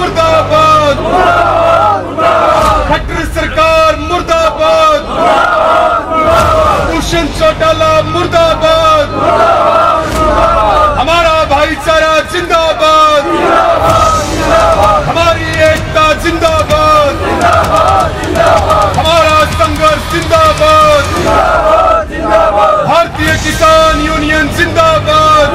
मुर्दाबाद, खट्टर सरकार मुर्दाबाद, दुष्यंत चौटाला मुर्दाबाद, हमारा भाईचारा जिंदाबाद, हमारी एकता जिंदाबाद, हमारा संघर्ष जिंदाबाद, भारतीय किसान यूनियन जिंदाबाद,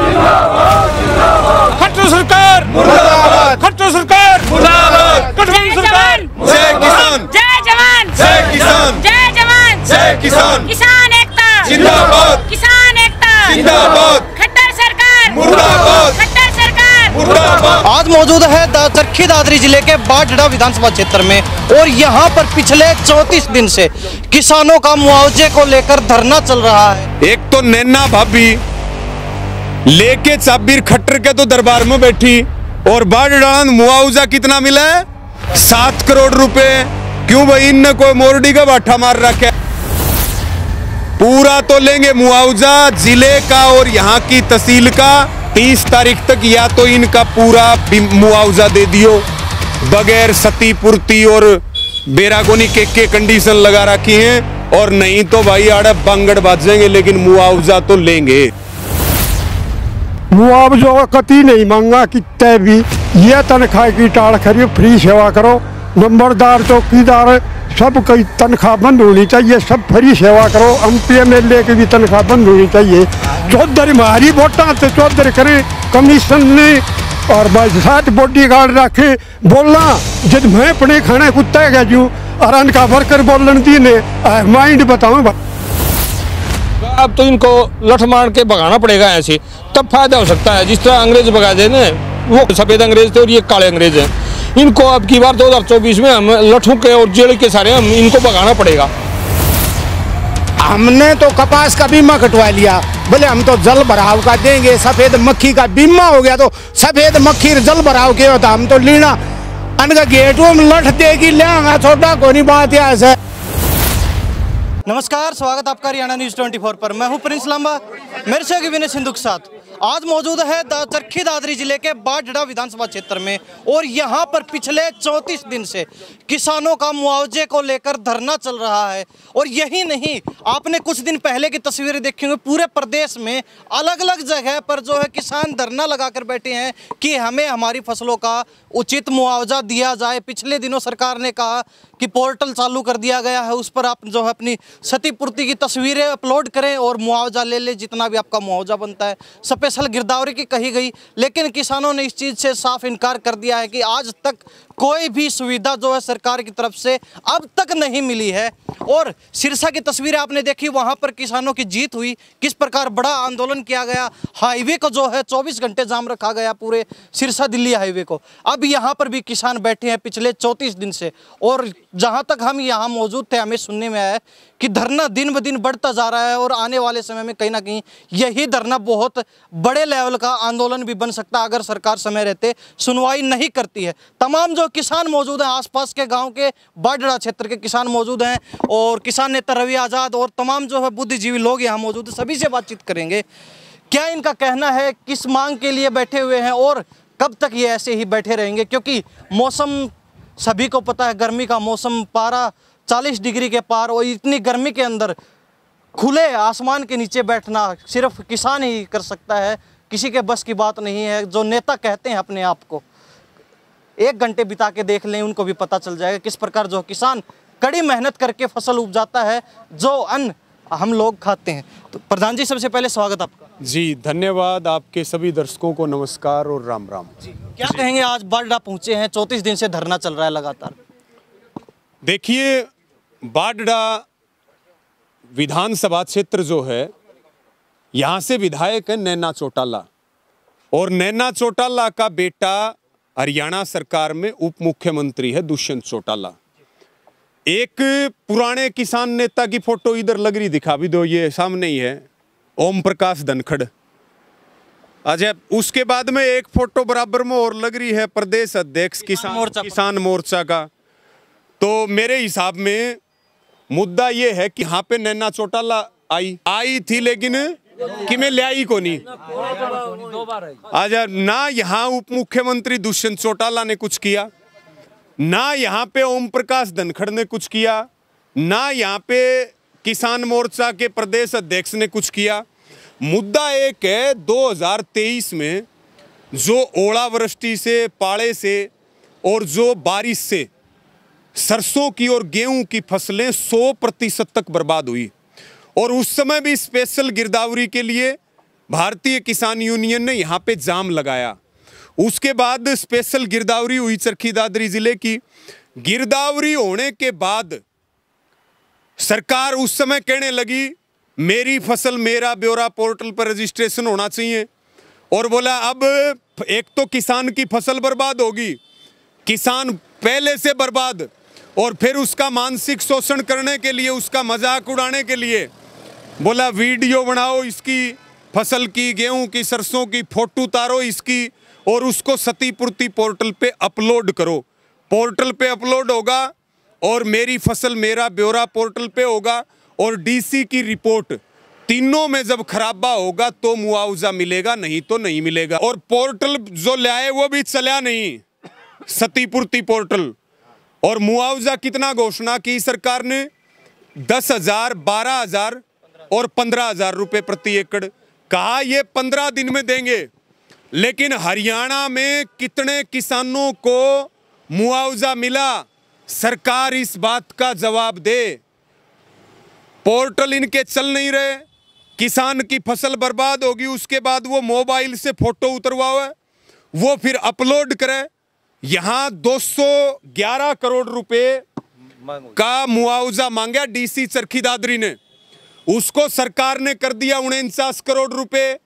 खट्टर सरकार मुर्दाबाद, खट्टर सरकार मुर्दाबाद, खट्टर सरकार। जय किसान, जय जवान, जय किसान, जय जवान, जय किसान, किसान एकता जिंदाबाद, किसान एकता जिंदाबाद, खट्टर सरकार मुर्दाबाद, खट्टर सरकार मुर्दाबाद। आज मौजूद है चरखी दादरी जिले के बाढ़ विधानसभा क्षेत्र में और यहाँ पर पिछले 34 दिन से किसानों का मुआवजे को लेकर धरना चल रहा है। एक तो नैना भाभी लेके चाबीर खट्टर के तो दरबार में बैठी और बाढ़ मुआवजा कितना मिला है? 7 करोड़ रुपए। क्यों भाई, इनने कोई मोरडी का बाठा मार रखा है? पूरा तो लेंगे मुआवजा जिले का और यहाँ की तहसील का। 30 तारीख तक या तो इनका पूरा मुआवजा दे दियो बगैर क्षति पूर्ति और बेरागोनी के कंडीशन लगा रखी हैं, और नहीं तो भाई आड़े बांगड़ बाजेंगे, लेकिन मुआवजा तो लेंगे। मुआवजा कति नहीं मांगा कि तय भी ये तनख्वाह की टाड़ खरी फ्री सेवा करो। नंबरदार चौकीदार सब की तनख्वाह बंद होनी चाहिए, सब फ्री सेवा करो। MP MLA की भी तनख्वाह बंद होनी चाहिए। चौधरी हमारी वोटा तो चौधरी करें कमीशन ने और साथ बॉडी गार्ड रखे बोलना जब मैं अपने खाने कुत्ता गया जू और उनका वर्कर बोलन दी ने माइंड बताऊँ। अब तो इनको लठ मार के भगाना पड़ेगा ऐसे, तब फायदा हो सकता है। जिस तरह अंग्रेज भगा दे ना, वो सफेद अंग्रेज थे और ये काले अंग्रेज हैं। इनको अब की बार 2024 में हम लठों के और जेल के सारे हम इनको भगाना पड़ेगा। हमने तो कपास का बीमा कटवा लिया, बोले हम तो जल भराव का देंगे। सफेद मक्खी का बीमा हो गया तो सफेद मक्खी जल भराव के होता हम तो लीना अनका गेट में लठ देगी लेंगा छोटा कोनी बात है। नमस्कार, स्वागत आपका हरियाणा न्यूज 24 पर। मैं हूं प्रिंस लांबा, मेरे से विनय सिंधु के साथ। आज मौजूद है चरखी दादरी जिले के बाढ़ विधानसभा क्षेत्र में और यहां पर पिछले 34 दिन से किसानों का मुआवजे को लेकर धरना चल रहा है। और यही नहीं, आपने कुछ दिन पहले की तस्वीरें देखी होंगी, पूरे प्रदेश में अलग अलग जगह पर जो है किसान धरना लगाकर बैठे हैं कि हमें हमारी फसलों का उचित मुआवजा दिया जाए। पिछले दिनों सरकार ने कहा कि पोर्टल चालू कर दिया गया है, उस पर आप जो है अपनी क्षतिपूर्ति की तस्वीरें अपलोड करें और मुआवजा ले ले, जितना भी आपका मुआवजा बनता है। स्पेशल गिरदावरी की कही गई, लेकिन किसानों ने इस चीज़ से साफ इनकार कर दिया है कि आज तक कोई भी सुविधा जो है सरकार की तरफ से अब तक नहीं मिली है। और सिरसा की तस्वीरें आपने देखी, वहां पर किसानों की जीत हुई, किस प्रकार बड़ा आंदोलन किया गया। हाईवे को जो है 24 घंटे जाम रखा गया, पूरे सिरसा दिल्ली हाईवे को। अब यहाँ पर भी किसान बैठे हैं पिछले 34 दिन से, और जहाँ तक हम यहाँ मौजूद थे हमें सुनने में आया कि धरना दिन ब दिन बढ़ता जा रहा है और आने वाले समय में कहीं ना कहीं यही धरना बहुत बड़े लेवल का आंदोलन भी बन सकता है अगर सरकार समय रहते सुनवाई नहीं करती है। तमाम जो किसान मौजूद हैं, आसपास के गांव के बाढ़ क्षेत्र के किसान मौजूद हैं और किसान नेता रवि आज़ाद और तमाम जो है बुद्धिजीवी लोग यहाँ मौजूद हैं, सभी से बातचीत करेंगे। क्या इनका कहना है, किस मांग के लिए बैठे हुए हैं और कब तक ये ऐसे ही बैठे रहेंगे? क्योंकि मौसम सभी को पता है, गर्मी का मौसम, पारा 40 डिग्री के पार, और इतनी गर्मी के अंदर खुले आसमान के नीचे बैठना सिर्फ किसान ही कर सकता है, किसी के बस की बात नहीं है। जो नेता कहते हैं अपने आप को, 1 घंटे बिता के देख लें, उनको भी पता चल जाएगा किस प्रकार जो किसान कड़ी मेहनत करके फसल उपजाता है, जो अन्न हम लोग खाते हैं। तो प्रधान जी, सबसे पहले स्वागत आपका। जी धन्यवाद। आपके सभी दर्शकों को नमस्कार और राम राम। जी, क्या कहेंगे, आज बाढ़ पहुंचे हैं, 34 दिन से धरना चल रहा है लगातार। देखिए, बाढ़ विधानसभा क्षेत्र जो है, यहाँ से विधायक है नैना चौटाला, और नैना चौटाला का बेटा हरियाणा सरकार में उप मुख्यमंत्री है दुष्यंत चौटाला। एक पुराने किसान नेता की फोटो इधर लग रही, दिखा भी दो, ये सामने ही है, ओम प्रकाश धनखड़। अच्छा, उसके बाद में एक फोटो बराबर में और लग रही है, प्रदेश अध्यक्ष किसान मोर्चा का। तो मेरे हिसाब में मुद्दा ये है कि यहाँ पे नैना चौटाला आई थी, लेकिन कि मैं लिया ही को नहीं। आज ना यहाँ उप मुख्यमंत्री दुष्यंत चौटाला ने कुछ किया, ना यहाँ पे ओम प्रकाश धनखड़ ने कुछ किया, ना यहाँ पे किसान मोर्चा के प्रदेश अध्यक्ष ने कुछ किया। मुद्दा एक है, 2023 में जो ओलावृष्टि से, पाले से और जो बारिश से सरसों की और गेहूं की फसलें 100% तक बर्बाद हुई, और उस समय भी स्पेशल गिरदावरी के लिए भारतीय किसान यूनियन ने यहाँ पे जाम लगाया। उसके बाद स्पेशल गिरदावरी हुई चरखी दादरी जिले की। गिरदावरी होने के बाद सरकार उस समय कहने लगी मेरी फसल मेरा ब्यौरा पोर्टल पर रजिस्ट्रेशन होना चाहिए, और बोला अब एक तो किसान की फसल बर्बाद होगी, किसान पहले से बर्बाद, और फिर उसका मानसिक शोषण करने के लिए, उसका मजाक उड़ाने के लिए बोला वीडियो बनाओ इसकी, फसल की, गेहूं की, सरसों की, फोटो उतारो इसकी और उसको क्षतिपूर्ति पोर्टल पे अपलोड करो। पोर्टल पे अपलोड होगा और मेरी फसल मेरा ब्यौरा पोर्टल पे होगा, और डीसी की रिपोर्ट, तीनों में जब खराबा होगा तो मुआवजा मिलेगा, नहीं तो नहीं मिलेगा। और पोर्टल जो लाए वो भी चला नहीं, क्षतिपूर्ति पोर्टल। और मुआवजा कितना घोषणा की सरकार ने? 10,000, 12,000 और 15,000 रुपए प्रति एकड़। कहा ये 15 दिन में देंगे, लेकिन हरियाणा में कितने किसानों को मुआवजा मिला? सरकार इस बात का जवाब दे। पोर्टल इनके चल नहीं रहे, किसान की फसल बर्बाद होगी, उसके बाद वो मोबाइल से फोटो उतरवावे, वो फिर अपलोड करे। यहां 211 करोड़ रुपए का मुआवजा मांगा डीसी चरखी दादरी ने, उसको सरकार ने कर दिया 49 करोड़ रुपए।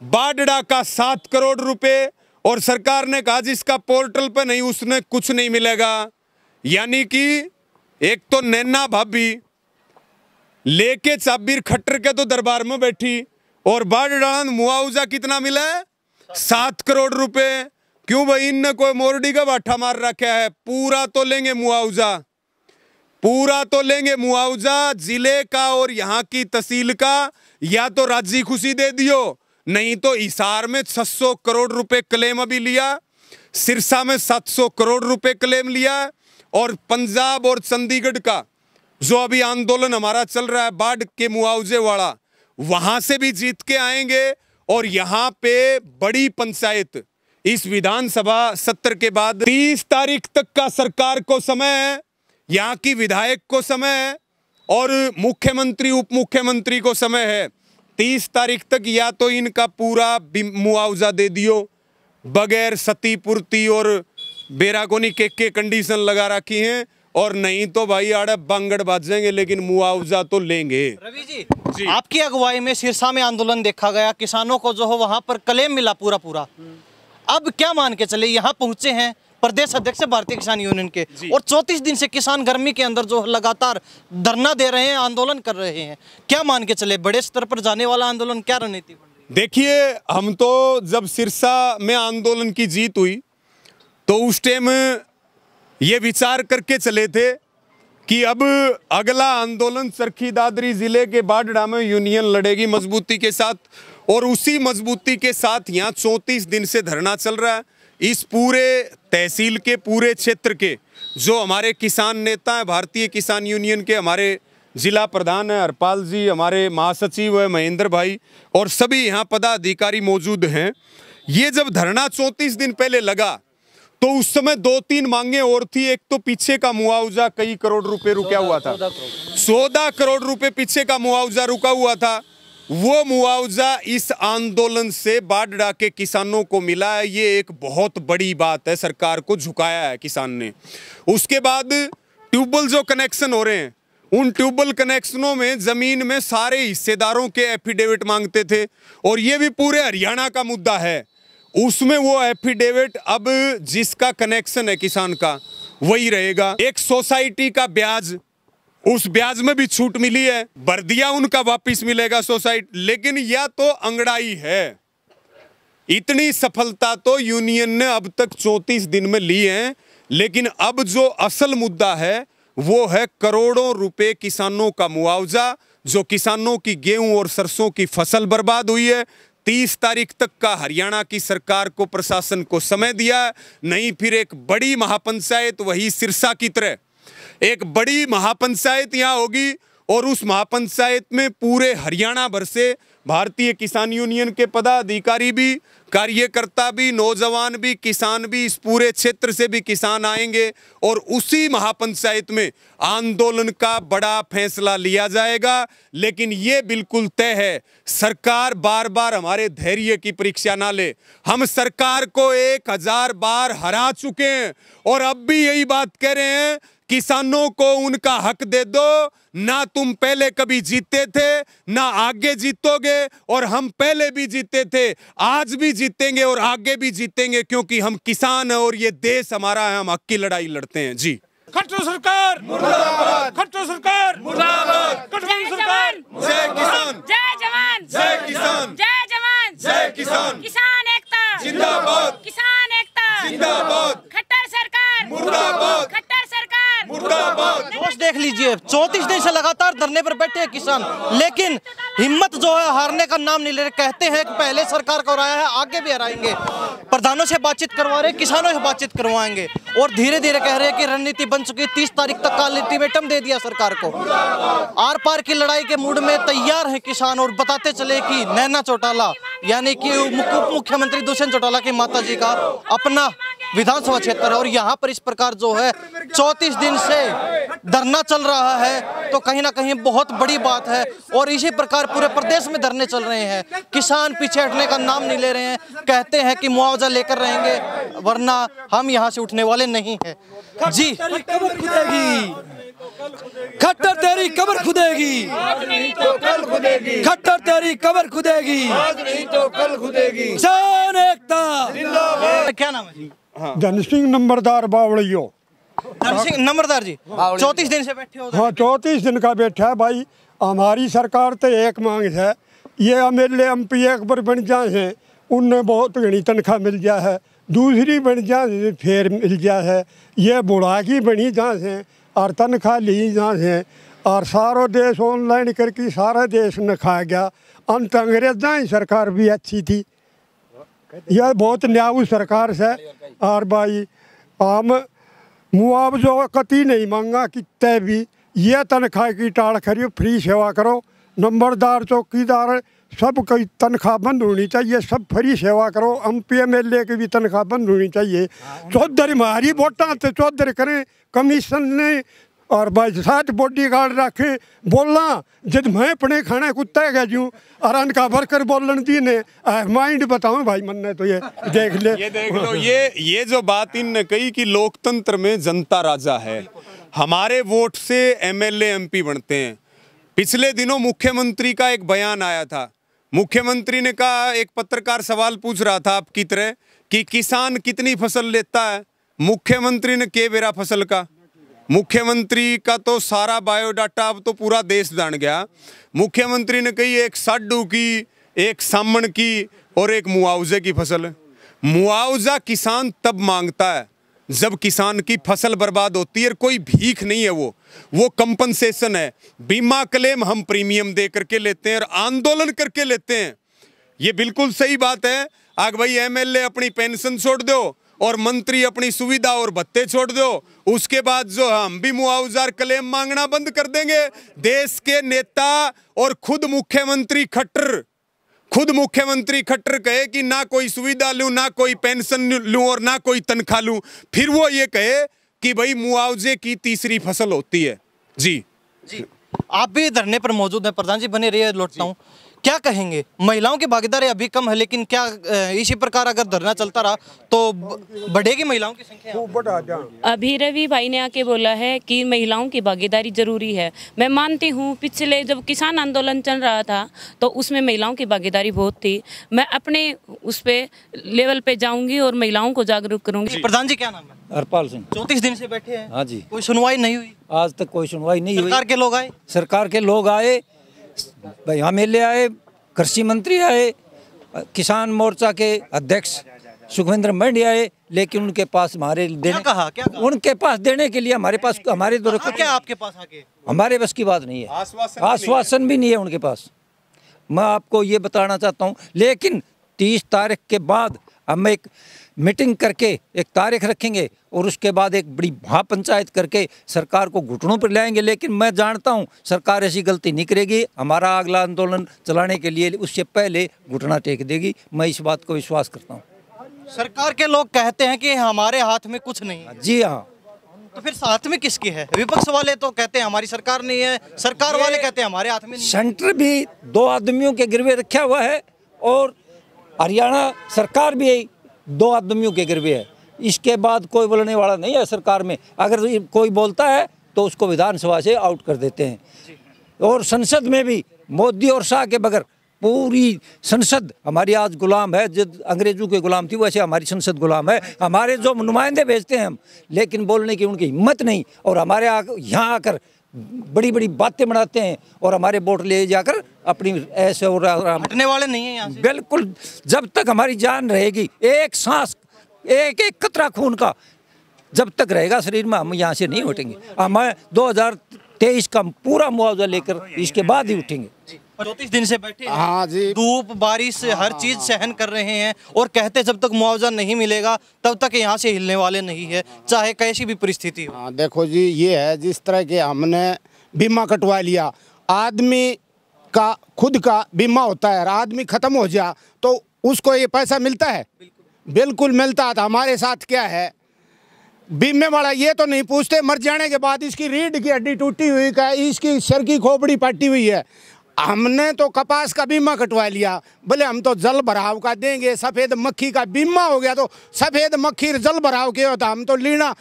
बाडड़ा का 7 करोड़ रुपए, और सरकार ने कहा जिसका पोर्टल पे नहीं उसने कुछ नहीं मिलेगा। यानी कि एक तो नैना भाभी लेके चाबीर खट्टर के तो दरबार में बैठी, और बाडड़ा मुआवजा कितना मिला है? 7 करोड़ रुपए। क्यों भाई, इनने कोई मोरडी का बाठा मार रखा है? पूरा तो लेंगे मुआवजा, पूरा तो लेंगे मुआवजा जिले का और यहाँ की तहसील का, या तो राजी खुशी दे दियो, नहीं तो हिसार में 600 करोड़ रुपए क्लेम अभी लिया, सिरसा में 700 करोड़ रुपए क्लेम लिया, और पंजाब और चंडीगढ़ का जो अभी आंदोलन हमारा चल रहा है बाढ़ के मुआवजे वाला, वहां से भी जीत के आएंगे। और यहाँ पे बड़ी पंचायत इस विधानसभा सत्र के बाद 30 तारीख तक का सरकार को समय है, यहाँ की विधायक को समय है, और मुख्यमंत्री उप मुख्यमंत्री को समय है। 30 तारीख तक या तो इनका पूरा मुआवजा दे दियो बगैर क्षतिपूर्ति और बेरागोनी के कंडीशन लगा रखी हैं, और नहीं तो भाई आड़े बांगड़ बाजेंगे, लेकिन मुआवजा तो लेंगे। रवि जी, आपकी अगुवाई में सिरसा में आंदोलन देखा गया, किसानों को जो हो वहां पर क्लेम मिला पूरा। अब क्या मान के चले, यहाँ पहुंचे हैं प्रदेश अध्यक्ष भारतीय किसान यूनियन के, और 34 दिन से किसान गर्मी के अंदर जो लगातार धरना दे रहे हैं, आंदोलन कर रहे हैं, क्या मान के चले बड़े स्तर पर जाने वाला आंदोलन, क्या रणनीति बन रही है? देखिए, हम तो जब सिरसा में आंदोलन की जीत हुई तो उस टाइम ये विचार करके चले थे कि अब अगला आंदोलन चरखी दादरी जिले के बाडड़ा में यूनियन लड़ेगी मजबूती के साथ, और उसी मजबूती के साथ यहाँ 34 दिन से धरना चल रहा है। इस पूरे तहसील के, पूरे क्षेत्र के जो हमारे किसान नेता हैं, भारतीय किसान यूनियन के हमारे जिला प्रधान है हरपाल जी, हमारे महासचिव है महेंद्र भाई, और सभी यहाँ पदाधिकारी मौजूद हैं। ये जब धरना 34 दिन पहले लगा तो उस समय 2-3 मांगे और थी। एक तो पीछे का मुआवजा कई करोड़ रुपए रुका हुआ था, 14 करोड़ रुपए पीछे का मुआवजा रुका हुआ था। वो मुआवजा इस आंदोलन से बाडड़ा के किसानों को मिला है। ये एक बहुत बड़ी बात है, सरकार को झुकाया है किसान ने। उसके बाद ट्यूबवेल जो कनेक्शन हो रहे हैं, उन ट्यूबवेल कनेक्शनों में जमीन में सारे हिस्सेदारों के एफिडेविट मांगते थे, और ये भी पूरे हरियाणा का मुद्दा है। उसमें वो एफिडेविट अब जिसका कनेक्शन है किसान का वही रहेगा। एक सोसाइटी का ब्याज, उस ब्याज में भी छूट मिली है, भर दिया उनका वापिस मिलेगा सोसाइटी, लेकिन यह तो अंगड़ाई है। इतनी सफलता तो यूनियन ने अब तक 34 दिन में ली है, लेकिन अब जो असल मुद्दा है वो है करोड़ों रुपए किसानों का मुआवजा, जो किसानों की गेहूं और सरसों की फसल बर्बाद हुई है। 30 तारीख तक का हरियाणा की सरकार को प्रशासन को समय दिया है, नहीं फिर एक बड़ी महापंचायत वही सिरसा की तरह एक बड़ी महापंचायत यहाँ होगी और उस महापंचायत में पूरे हरियाणा भर से भारतीय किसान यूनियन के पदाधिकारी भी, कार्यकर्ता भी, नौजवान भी, किसान भी, इस पूरे क्षेत्र से भी किसान आएंगे और उसी महापंचायत में आंदोलन का बड़ा फैसला लिया जाएगा। लेकिन ये बिल्कुल तय है, सरकार बार बार हमारे धैर्य की परीक्षा ना ले। हम सरकार को 1000 बार हरा चुके हैं और अब भी यही बात कह रहे हैं, किसानों को उनका हक दे दो। ना तुम पहले कभी जीते थे, ना आगे जीतोगे, और हम पहले भी जीते थे, आज भी जीतेंगे और आगे भी जीतेंगे, क्योंकि हम किसान हैं और ये देश हमारा है, हम हक की लड़ाई लड़ते हैं। जी, खट्टर सरकार मुर्दाबाद, खट्टर सरकार मुर्दाबाद, जय जवान, जय किसान, जय जवान, जय किसान, जय जवान, जय किसान, किसान एकता जिंदाबाद, किसान एकता जिंदाबाद, खट्टर सरकार मुर्दाबाद, खट्टर सरकार मुर्दाबाद। जोश देख लीजिए, 34 दिन से लगातार धरने पर बैठे हैं किसान, लेकिन हिम्मत जो है हारने का नाम नहीं ले रहे। कहते हैं कि पहले सरकार को हराया है, आगे भी हराएंगे। प्रधानों से बातचीत करवा रहे, किसानों से बातचीत करवाएंगे और धीरे धीरे कह रहे हैं कि रणनीति बन चुकी। 30 तारीख तक का अल्टीमेटम दे दिया सरकार को। आर पार की लड़ाई के मूड में तैयार है किसान। और बताते चले कि नैना चौटाला यानी कि उप मुख्यमंत्री दुष्यंत चौटाला की माता जी का अपना विधानसभा क्षेत्र है और यहाँ पर इस प्रकार जो है 34 दिन से धरना चल रहा है, तो कहीं ना कहीं बहुत बड़ी बात है। और इसी प्रकार पूरे प्रदेश में धरने चल रहे हैं, किसान पीछे हटने का नाम नहीं ले रहे हैं। कहते हैं कि मुआवजा लेकर रहेंगे, वरना हम यहाँ से उठने वाले नहीं हैं। जी, कब्र खुदेगी, खट्टर तेरी कब्र खुदेगी, खट्टर तेरी कब्र खुदेगी, आज नहीं तो कल खुदेगी। किसान एकता। क्या नाम है? धन सिंह नंबरदार बावड़ियो। धन सिंह नंबरदार जी, 34 दिन से बैठे हो? हाँ, 34 दिन का बैठा है भाई। हमारी सरकार तो एक मांग है, ये MLA MP एक बार बन जाए हैं, उनमें बहुत घनी तनख्वाह मिल जाए है। दूसरी बन जाए फिर मिल जाए है। ये बुढ़ाकी बनी जहाँ से और तनख्वाह ली जहाँ से, और सारो देश ऑनलाइन करके सारा देश न खा गया। अंत अंग्रेजा ही सरकार भी अच्छी थी, यह बहुत न्यायी सरकार से। और भाई हम मुआवजा कति नहीं मांगा कि तय भी ये तनख्वाह की टाड़ खरी, फ्री सेवा करो। नंबरदार, चौकीदार सब की तनख्वाह बंद होनी चाहिए, सब फ्री सेवा करो। MP MLA की भी तनख्वाह बंद होनी चाहिए। चौधरी हमारी वोटा तो चौधरी करें, कमीशन ने और भाई 7 बॉडी गार्ड रखे। बोलना जब मैं अपने खाने कुत्ता गया जूँ और अनका वर्कर बोलन दी ने माइंड बताऊं भाई, मन ने तो ये देख ले, ये देख लो। ये जो बात इनने कही कि लोकतंत्र में जनता राजा है, हमारे वोट से MLA MP बनते हैं। पिछले दिनों मुख्यमंत्री का एक बयान आया था। मुख्यमंत्री ने कहा, एक पत्रकार सवाल पूछ रहा था आपकी तरह कि किसान कितनी फसल लेता है। मुख्यमंत्री ने के बेरा फसल का, मुख्यमंत्री का तो सारा बायोडाटा अब तो पूरा देश जान गया। मुख्यमंत्री ने कही एक साडू की, एक सामण की और एक मुआवजे की फसल। मुआवजा किसान तब मांगता है जब किसान की फसल बर्बाद होती है। कोई भीख नहीं है, वो कंपनसेशन है। बीमा क्लेम हम प्रीमियम दे करके लेते हैं और आंदोलन करके लेते हैं। ये बिल्कुल सही बात है। आग भाई MLA अपनी पेंशन छोड़ दो और मंत्री अपनी सुविधा और भत्ते छोड़ दो, उसके बाद जो हम भी मुआवजा क्लेम मांगना बंद कर देंगे। देश के नेता और खुद मुख्यमंत्री खट्टर कहे कि ना कोई सुविधा लूं, ना कोई पेंशन लूं और ना कोई तनख्वाह लूं, फिर वो ये कहे कि भाई मुआवजे की तीसरी फसल होती है। जी, आप भी धरने पर मौजूद हैं, प्रधान जी बने रहिए। लौटता हूँ, क्या कहेंगे? महिलाओं की भागीदारी अभी कम है, लेकिन क्या इसी प्रकार अगर धरना चलता रहा तो बढ़ेगी महिलाओं की संख्या? अभी रवि भाई ने आके बोला है कि महिलाओं की भागीदारी जरूरी है। मैं मानती हूँ, पिछले जब किसान आंदोलन चल रहा था तो उसमें महिलाओं की भागीदारी बहुत थी। मैं अपने उस पे लेवल पे जाऊंगी और महिलाओं को जागरूक करूंगी। प्रधान जी क्या नाम है? हरपाल सिंह। 34 दिन से बैठे हैं। हाँ जी। कोई सुनवाई नहीं हुई? आज तक कोई सुनवाई नहीं हुई। सरकार के लोग आए? सरकार के लोग आए, भाई MLA आए, कृषि मंत्री आए, किसान मोर्चा के अध्यक्ष सुखविंदर मंडी आए, लेकिन उनके पास हमारे देने क्या कहा? उनके पास देने के लिए हमारे पास हमारे दो क्या आपके पास आके हमारे बस की बात नहीं है, आश्वासन भी नहीं है उनके पास। मैं आपको ये बताना चाहता हूँ, लेकिन 30 तारीख के बाद हम एक मीटिंग करके एक तारीख रखेंगे और उसके बाद एक बड़ी महापंचायत करके सरकार को घुटनों पर लाएंगे। लेकिन मैं जानता हूं सरकार ऐसी गलती नहीं करेगी, हमारा अगला आंदोलन चलाने के लिए उससे पहले घुटना टेक देगी। मैं इस बात को विश्वास करता हूं। सरकार के लोग कहते हैं कि हमारे हाथ में कुछ नहीं है। जी हाँ, तो फिर साथ में किसकी है? विपक्ष वाले तो कहते हैं हमारी सरकार नहीं है, सरकार वाले कहते हैं हमारे हाथ में नहीं है। सेंटर भी 2 आदमियों के गिरवे रखा हुआ है और हरियाणा सरकार भी 2 आदमियों के गिरवे है। इसके बाद कोई बोलने वाला नहीं है सरकार में। अगर कोई बोलता है तो उसको विधानसभा से आउट कर देते हैं। और संसद में भी मोदी और शाह के बगैर पूरी संसद हमारी आज गुलाम है। जब अंग्रेजों के गुलाम थी वैसे हमारी संसद गुलाम है। हमारे जो नुमाइंदे भेजते हैं हम, लेकिन बोलने की उनकी हिम्मत नहीं, और हमारे यहाँ आकर बड़ी बड़ी बातें बनाते हैं और हमारे वोट ले जाकर अपनी ऐसे और हटने वाले नहीं है यहाँ से। बिल्कुल, जब तक हमारी जान रहेगी, एक सांस एक कतरा खून का जब तक रहेगा शरीर में, हम यहाँ से नहीं उठेंगे। हम 2023 का पूरा मुआवजा लेकर इसके बाद ही उठेंगे। 34 दिन से बैठे हैं। हाँ जी, धूप बारिश हर चीज सहन कर रहे हैं और कहते जब तक मुआवजा नहीं मिलेगा तब तक यहाँ से हिलने वाले नहीं है, चाहे कैसी भी परिस्थिति हो। हाँ देखो जी, ये है जिस तरह के हमने बीमा कटवा लिया, आदमी का खुद का बीमा होता है, आदमी खत्म हो जाए तो उसको ये पैसा मिलता है? बिल्कुल मिलता था। हमारे साथ क्या है, बीमे वाला ये तो नहीं पूछते मर जाने के बाद इसकी रीढ़ की हड्डी टूटी हुई का, इसकी सर की खोपड़ी फटी हुई है। हमने तो कपास का बीमा कटवा लिया, बोले हम तो जल भराव का देंगे। सफ़ेद मक्खी का बीमा हो गया तो सफ़ेद मक्खी जल भराव के होता, हम तो लीना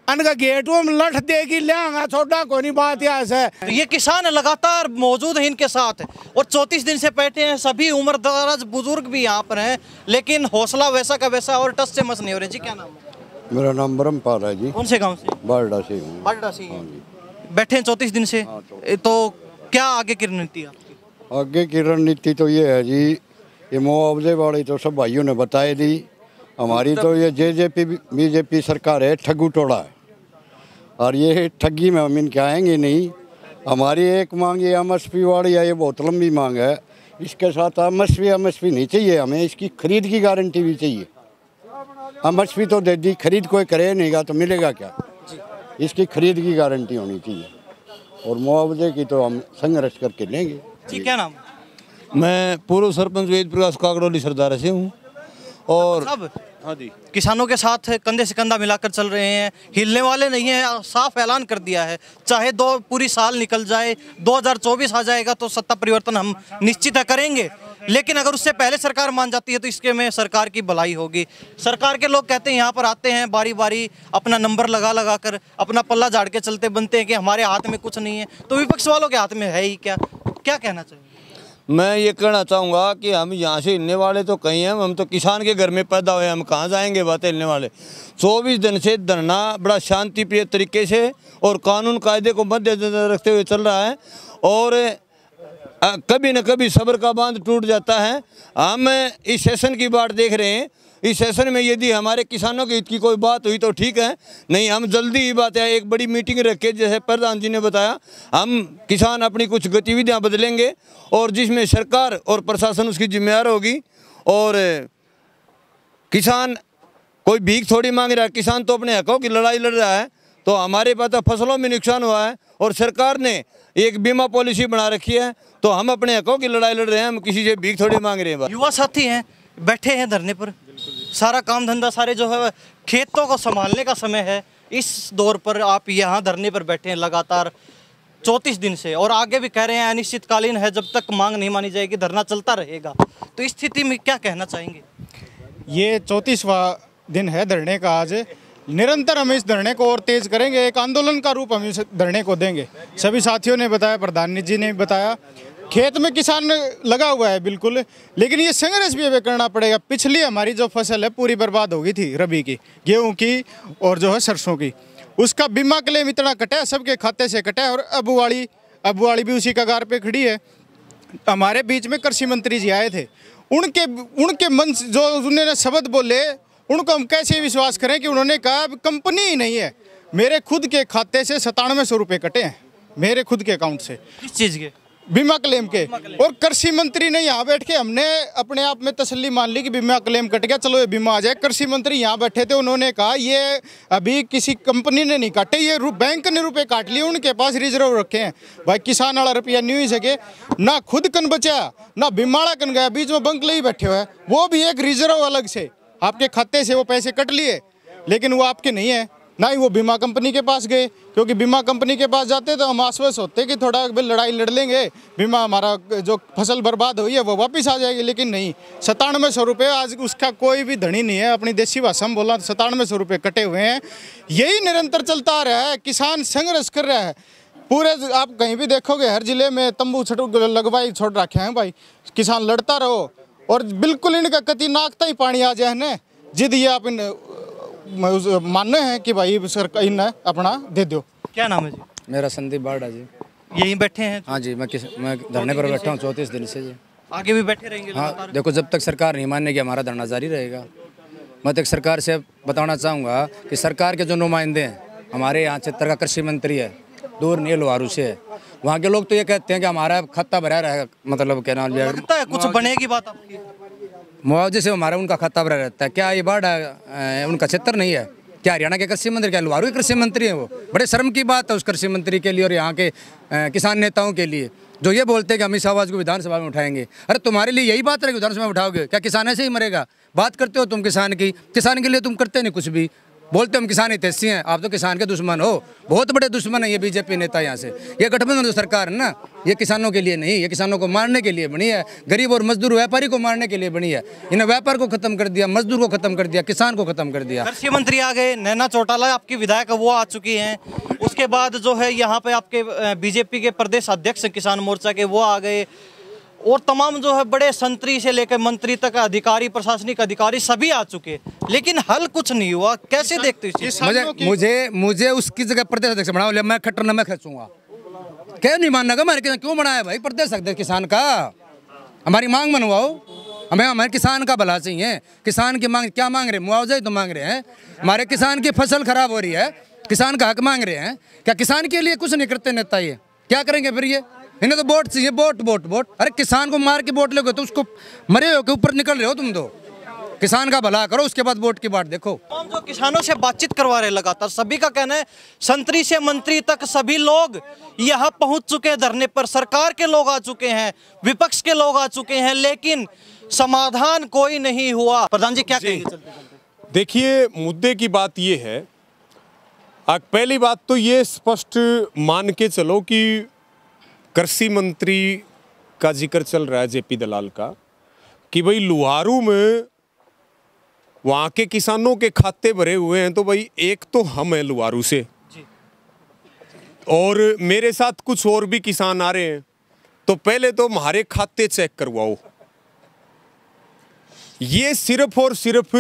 अनका गेटों में लठ देगी लेंगा, छोटा कोई बात यहाँ से। तो ये किसान लगातार मौजूद है इनके साथ और 34 दिन से बैठे हैं। सभी उम्र दराज बुजुर्ग भी यहाँ पर हैं, लेकिन हौसला वैसा का वैसा और टस से मस नहीं हो रहे। जी क्या नाम है? मेरा नाम ब्रह्मपाल है जी। कौन से गांव से? बारडा से। बारडा से। बैठे हैं 34 दिन से, तो क्या आगे की रणनीति आपकी? आगे की रणनीति तो ये है जी, ये मुआवजे वाली तो सब भाइयों ने बताई दी। हमारी तो ये जेजेपी बीजेपी सरकार है, ठगू टोड़ा है, और ये ठगी में हम इनके आएंगे नहीं। हमारी एक मांग ये एमएसपी वाली है, ये बहुत लंबी मांग है। इसके साथ एमएसपी नहीं चाहिए हमें, इसकी खरीद की गारंटी भी चाहिए। एमएसपी तो दे दी, खरीद कोई करे नहीं तो मिलेगा क्या? इसकी खरीद की गारंटी होनी चाहिए और मुआवजे की तो हम संघर्ष करके लेंगे। जी क्या नाम? मैं पूर्व सरपंच वेद प्रकाश काकड़ोली सरदार से हूँ और सब हाँ जी, किसानों के साथ कंधे से कंधा मिलाकर चल रहे हैं, हिलने वाले नहीं हैं। साफ ऐलान कर दिया है, चाहे पूरी साल निकल जाए, 2024 आ जाएगा तो सत्ता परिवर्तन हम निश्चित करेंगे। लेकिन अगर उससे पहले सरकार मान जाती है तो इसके में सरकार की भलाई होगी। सरकार के लोग कहते हैं यहाँ पर आते हैं बारी बारी अपना नंबर लगा कर अपना पल्ला झाड़ के चलते बनते हैं कि हमारे हाथ में कुछ नहीं है। तो विपक्ष वालों के हाथ में है ही क्या? क्या कहना चाहिए? मैं ये कहना चाहूँगा कि हम यहाँ से हिलने वाले तो कहीं हैं, हम तो किसान के घर में पैदा हुए, हम कहाँ जाएंगे बातें हिलने वाले। 24 दिन से धरना बड़ा शांति प्रिय तरीके से और कानून कायदे को मद्देनजर रखते हुए चल रहा है और कभी न कभी सब्र का बांध टूट जाता है। हम इस सेशन की बात देख रहे हैं, इस सेशन में यदि हमारे किसानों के हित की कोई बात हुई तो ठीक है, नहीं हम जल्दी ही बात है एक बड़ी मीटिंग रख के, जैसे प्रधान जी ने बताया, हम किसान अपनी कुछ गतिविधियां बदलेंगे और जिसमें सरकार और प्रशासन उसकी जिम्मेदार होगी। और किसान कोई भीख थोड़ी मांग रहा है, किसान तो अपने हकों की लड़ाई लड़ रहा है। तो हमारे पास तो फसलों में नुकसान हुआ है और सरकार ने एक बीमा पॉलिसी बना रखी है, तो हम अपने हकों की लड़ाई लड़ रहे हैं, हम किसी से भीख थोड़ी मांग रहे हैं। युवा साथी हैं, बैठे हैं धरने पर, सारा काम धंधा सारे जो है खेतों को संभालने का समय है। इस दौर पर आप यहाँ धरने पर बैठे हैं लगातार 34 दिन से और आगे भी कह रहे हैं अनिश्चितकालीन है, जब तक मांग नहीं मानी जाएगी धरना चलता रहेगा। तो इस स्थिति में क्या कहना चाहेंगे? ये 34वां दिन है धरने का। आज निरंतर हम इस धरने को और तेज करेंगे, एक आंदोलन का रूप हम इस धरने को देंगे। सभी साथियों ने बताया, प्रधान जी ने बताया, खेत में किसान लगा हुआ है बिल्कुल, लेकिन ये संघर्ष भी हमें करना पड़ेगा। पिछली हमारी जो फसल है पूरी बर्बाद हो गई थी, रबी की, गेहूं की और जो है सरसों की, उसका बीमा क्लेम इतना कटा है, सबके खाते से कटा है। और अबुवाड़ी भी उसी कगार पे खड़ी है। हमारे बीच में कृषि मंत्री जी आए थे, उनके मन जो उन्होंने शब्द बोले उनको हम कैसे विश्वास करें कि उन्होंने कहा अब कंपनी ही नहीं है। मेरे खुद के खाते से 9700 रुपये कटे हैं, मेरे खुद के अकाउंट से। किस चीज़ के? बीमा क्लेम के। और कृषि मंत्री ने यहाँ बैठ के, हमने अपने आप में तसल्ली मान ली कि बीमा क्लेम कट गया, चलो ये बीमा आ जाए। कृषि मंत्री यहाँ बैठे थे, उन्होंने कहा ये अभी किसी कंपनी ने नहीं काटे, ये बैंक ने रुपए काट लिए, उनके पास रिजर्व रखे हैं। भाई किसान वाला रुपया नहीं हो सके, ना खुद कन बचा ना बीमाड़ा कन गया, बीच में बंकले ही बैठे हुए हैं। वो भी एक रिजर्व अलग से आपके खाते से वो पैसे कट लिए, लेकिन वो आपके नहीं है, ना ही वो बीमा कंपनी के पास गए। क्योंकि बीमा कंपनी के पास जाते तो हम आश्वस्त होते कि थोड़ा लड़ाई लड़ लेंगे, बीमा हमारा जो फसल बर्बाद हुई है वो वापस आ जाएगी। लेकिन नहीं, 9700 रुपये आज उसका कोई भी धनी नहीं है। अपनी देसी भाषा में बोला, 9700 रुपये कटे हुए हैं। यही निरंतर चलता आ रहा है। किसान संघर्ष कर रहा है पूरे, आप कहीं भी देखोगे हर जिले में तंबू लगवाई छोड़ रखे हैं। भाई किसान लड़ता रहो, और बिल्कुल इनका कति नाकता ही पानी आ जाए न, जिद ये आप मानने हैं कि भाई सरकार इन्हें अपना दे दो। क्या नाम है जी? मेरा संदीप बाड़ा जी। यहीं बैठे हैं? हाँ जी, मैं धरने पर बैठा हूँ 34 दिन से जी। आगे भी बैठे रहेंगे? हाँ, देखो जब तक सरकार नहीं मानेगी हमारा धरना जारी रहेगा। मैं तो एक सरकार से बताना चाहूँगा कि सरकार के जो नुमाइंदे हैं, हमारे यहाँ चित्तर का कृषि मंत्री है, दूर नहीं लोहारू से है, वहाँ के लोग तो ये कहते हैं कि हमारा खाता भरा रहेगा, मतलब क्या नाम लगता है कुछ बनेगी बात आपकी? मुआवजे से हमारा उनका खाता भरा रहता है। क्या ये बाढ़ उनका क्षेत्र नहीं है? क्या हरियाणा के कृषि मंत्री, क्या लोहारू के कृषि मंत्री हैं? वो बड़े शर्म की बात है उस कृषि मंत्री के लिए और यहाँ के किसान नेताओं के लिए, जो ये बोलते हैं कि हम इस आवाज़ को विधानसभा में उठाएंगे। अरे तुम्हारे लिए यही बात रहेगी, विधानसभा में उठाओगे? क्या किसान ऐसे ही मरेगा? बात करते हो तुम किसान की, किसान के लिए तुम करते नहीं कुछ भी, बोलते हम किसान हितैषी हैं। आप तो किसान के दुश्मन हो, बहुत बड़े दुश्मन है ये बीजेपी नेता यहाँ से। ये गठबंधन जो सरकार है ना, ये किसानों के लिए नहीं, ये किसानों को मारने के लिए बनी है, गरीब और मजदूर व्यापारी को मारने के लिए बनी है। इन्हें व्यापार को खत्म कर दिया, मजदूर को खत्म कर दिया, किसान को खत्म कर दिया। कृषि मंत्री आ गए, नैना चौटाला आपकी विधायक वो आ चुकी हैं, उसके बाद जो है यहाँ पे आपके बीजेपी के प्रदेश अध्यक्ष किसान मोर्चा के वो आ गए, और तमाम जो है बड़े संतरी से लेकर मंत्री तक अधिकारी, प्रशासनिक अधिकारी सभी आ चुके, लेकिन हल कुछ नहीं हुआ। कैसे देखते हो? मुझे उसकी जगह प्रदेश अध्यक्ष बनाओ, मैं खट्टर न मैं खर्चूंगा। क्या नहीं मानना हमारे किसान क्यों बनाया भाई प्रदेश अध्यक्ष किसान का? हमारी मांग मनवाओ, हमें हमारे किसान का भला चाहिए। किसान की मांग क्या मांग रहे? मुआवजा ही तो मांग रहे हैं। हमारे किसान की फसल खराब हो रही है, किसान का हक मांग रहे हैं। क्या किसान के लिए कुछ नहीं करते नेता? ये क्या करेंगे फिर? ये इन्हें तो वोट चाहिए, वोट वोट वोट। अरे किसान को मार के वोट लोगे तो उसको मरे हो के ऊपर निकल रहे हो तुम। तो किसान का भला करो, उसके बाद वोट की बात देखो। हम जो किसानों से बातचीत करवा रहे लगातार, सभी का कहना है संतरी से मंत्री तक सभी लोग यहाँ पहुँच चुके हैं धरने पर। सरकार के लोग आ चुके हैं, विपक्ष के लोग आ चुके हैं, लेकिन समाधान कोई नहीं हुआ। प्रधान जी क्या कहेंगे? देखिए, मुद्दे की बात ये है, पहली बात तो ये स्पष्ट मान के चलो कि कृषि मंत्री का जिक्र चल रहा है जेपी दलाल का, कि भाई लोहारू में वहाँ के किसानों के खाते भरे हुए हैं। तो भाई एक तो हम हैं लोहारू से, और मेरे साथ कुछ और भी किसान आ रहे हैं, तो पहले तो हमारे खाते चेक करवाओ। ये सिर्फ और सिर्फ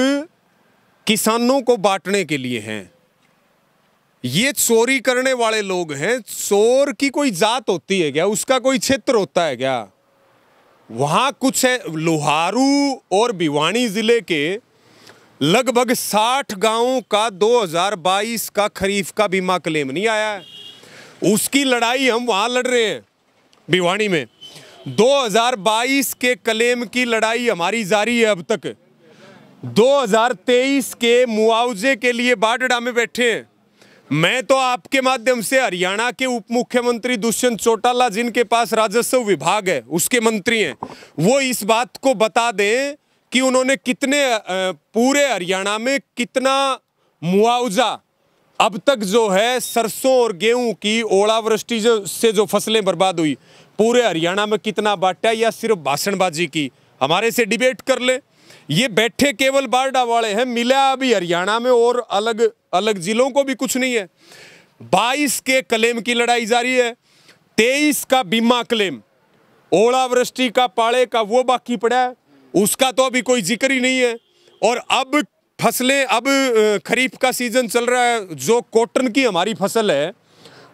किसानों को बांटने के लिए हैं। ये चोरी करने वाले लोग हैं। चोर की कोई जात होती है क्या? उसका कोई क्षेत्र होता है क्या? वहां कुछ है। लोहारू और भिवानी जिले के लगभग 60 गांवों का 2022 का खरीफ का बीमा क्लेम नहीं आया है। उसकी लड़ाई हम वहां लड़ रहे हैं भिवानी में। 2022 के क्लेम की लड़ाई हमारी जारी है अब तक। 2023 के मुआवजे के लिए बाडड़ा में बैठे हैं। मैं तो आपके माध्यम से हरियाणा के उप मुख्यमंत्री दुष्यंत चौटाला, जिनके पास राजस्व विभाग है, उसके मंत्री हैं, वो इस बात को बता दें कि उन्होंने कितने पूरे हरियाणा में कितना मुआवजा अब तक जो है सरसों और गेहूं की ओलावृष्टि से जो फसलें बर्बाद हुई, पूरे हरियाणा में कितना बांटा, या सिर्फ भाषणबाजी की? हमारे से डिबेट कर ले। ये बैठे केवल बारडा वाले हैं, मिला अभी हरियाणा में और अलग अलग जिलों को भी कुछ नहीं है। 22 के क्लेम की लड़ाई जारी है। 23 का बीमा क्लेम, ओलावृष्टि का, पाले का, वो बाकी पड़ा है, उसका तो अभी कोई जिक्र ही नहीं है। और अब फसलें, अब खरीफ का सीजन चल रहा है, जो कॉटन की हमारी फसल है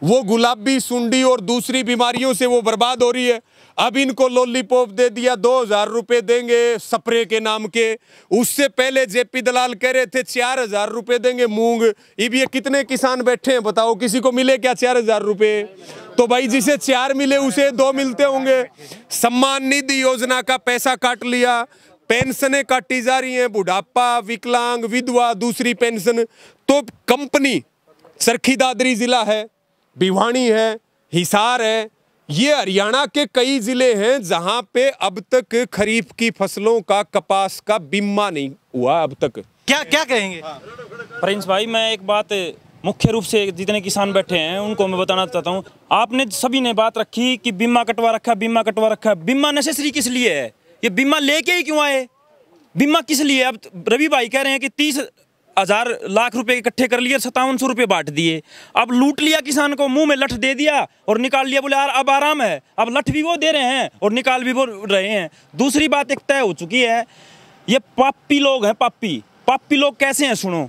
वो गुलाबी सुंडी और दूसरी बीमारियों से वो बर्बाद हो रही है। अब इनको लॉलीपॉप दे दिया, 2000 रुपए देंगे स्प्रे के नाम के। उससे पहले जेपी दलाल कह रहे थे 4000 रुपए देंगे मूंग। अब ये कितने किसान बैठे हैं बताओ, किसी को मिले क्या 4000 रुपए? तो भाई जिसे 4 मिले उसे 2 मिलते होंगे। सम्मान निधि योजना का पैसा काट लिया, पेंशनें काटी जा रही हैं, बुढ़ापा, विकलांग, विधवा, दूसरी पेंशन। तो कंपनी सरखी दादरी जिला है, भिवानी है, हिसार है, ये हरियाणा के कई जिले हैं जहां पे अब तक खरीफ की फसलों का, कपास का बीमा नहीं हुआ अब तक। क्या क्या कहेंगे? प्रिंस भाई, मैं एक बात मुख्य रूप से जितने किसान बैठे हैं उनको मैं बताना चाहता हूं। आपने सभी ने बात रखी कि बीमा कटवा रखा, बीमा कटवा रखा। बीमा नेसेसरी किस लिए है? ये बीमा लेके ही क्यों आए? बीमा किस लिए? अब रवि भाई कह रहे हैं कि 30,000 लाख रुपए इकट्ठे कर लिए, 5700 रुपए बांट दिए। अब लूट लिया किसान को, मुंह में लठ दे दिया और निकाल लिया, बोले यार अब आराम है। अब लठ भी वो दे रहे हैं और निकाल भी वो रहे हैं। दूसरी बात एक तय हो चुकी है, ये पापी लोग हैं। पापी लोग कैसे हैं सुनो।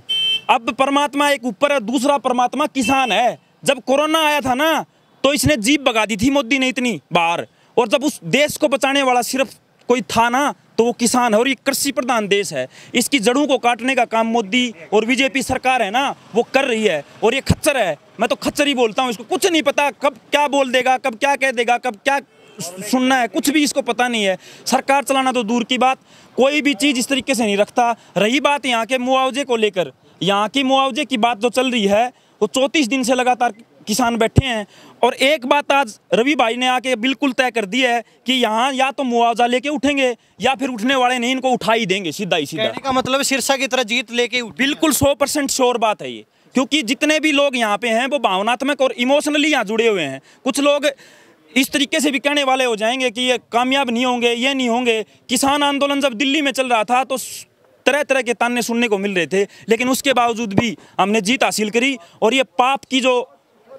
अब परमात्मा एक ऊपर है, दूसरा परमात्मा किसान है। जब कोरोना आया था ना तो इसने जीप भगा दी थी मोदी ने इतनी बार, और जब उस देश को बचाने वाला सिर्फ कोई था ना तो वो किसान है। और ये कृषि प्रधान देश है, इसकी जड़ों को काटने का काम मोदी और बीजेपी सरकार है ना वो कर रही है। और ये खच्चर है, मैं तो खच्चर ही बोलता हूँ। इसको कुछ नहीं पता कब क्या बोल देगा, कब क्या कह देगा, कब क्या सुनना है, कुछ भी इसको पता नहीं है। सरकार चलाना तो दूर की बात, कोई भी चीज़ इस तरीके से नहीं रखता। रही बात यहाँ के मुआवजे को लेकर, यहाँ की मुआवजे की बात जो चल रही है वो 34 दिन से लगातार किसान बैठे हैं। और एक बात आज रवि भाई ने आके बिल्कुल तय कर दी है कि यहाँ या तो मुआवजा लेके उठेंगे या फिर उठने वाले नहीं, इनको उठा ही देंगे सीधा ही सीधा। कहने का मतलब सिरसा की तरह जीत लेके बिल्कुल 100% श्योर बात है ये। क्योंकि जितने भी लोग यहाँ पे हैं वो भावनात्मक और इमोशनली यहाँ जुड़े हुए हैं। कुछ लोग इस तरीके से भी कहने वाले हो जाएंगे कि ये कामयाब नहीं होंगे, ये नहीं होंगे। किसान आंदोलन जब दिल्ली में चल रहा था तो तरह तरह के ताने सुनने को मिल रहे थे, लेकिन उसके बावजूद भी हमने जीत हासिल करी। और ये पाप की जो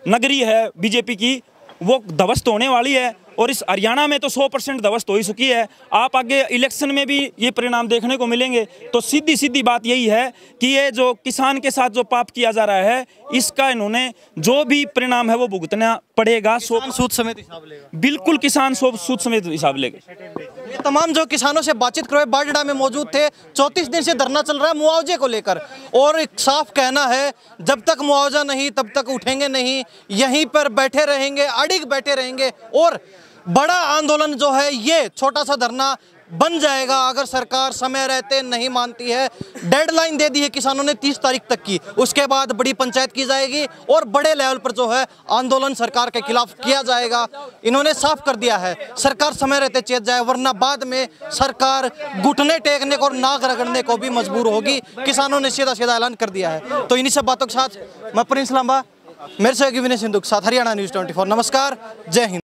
नगरी है बीजेपी की वो ध्वस्त होने वाली है। और इस हरियाणा में तो 100% ध्वस्त हो ही चुकी है। आप आगे इलेक्शन में भी ये परिणाम देखने को मिलेंगे। तो सीधी बात यही है कि ये जो किसान के साथ जो पाप किया जा रहा है इसका इन्होंने जो भी परिणाम है वो भुगतना पड़ेगा। सूद समेत हिसाब लेगा। बिल्कुल किसान सूद समेत हिसाब लेगा। ये तमाम जो किसानों से बातचीत करवाए बारडा में मौजूद थे। 34 दिन से धरना चल रहा है मुआवजे को लेकर, और एक साफ कहना है जब तक मुआवजा नहीं तब तक उठेंगे नहीं, यहीं पर बैठे रहेंगे, अड़िग बैठे रहेंगे। और बड़ा आंदोलन जो है ये छोटा सा धरना बन जाएगा अगर सरकार समय रहते नहीं मानती है। डेडलाइन दे दी है किसानों ने 30 तारीख तक की, उसके बाद बड़ी पंचायत की जाएगी और बड़े लेवल पर जो है आंदोलन सरकार के खिलाफ किया जाएगा। इन्होंने साफ कर दिया है सरकार समय रहते चेत जाए, वरना बाद में सरकार घुटने टेकने को और नाक रगड़ने को भी मजबूर होगी। किसानों ने सीधा ऐलान कर दिया है। तो इन्हीं सब बातों के साथ मैं प्रिंस लांबा, मेरे से विनय सिंधु के साथ हरियाणा न्यूज़ 24। नमस्कार, जय हिंद।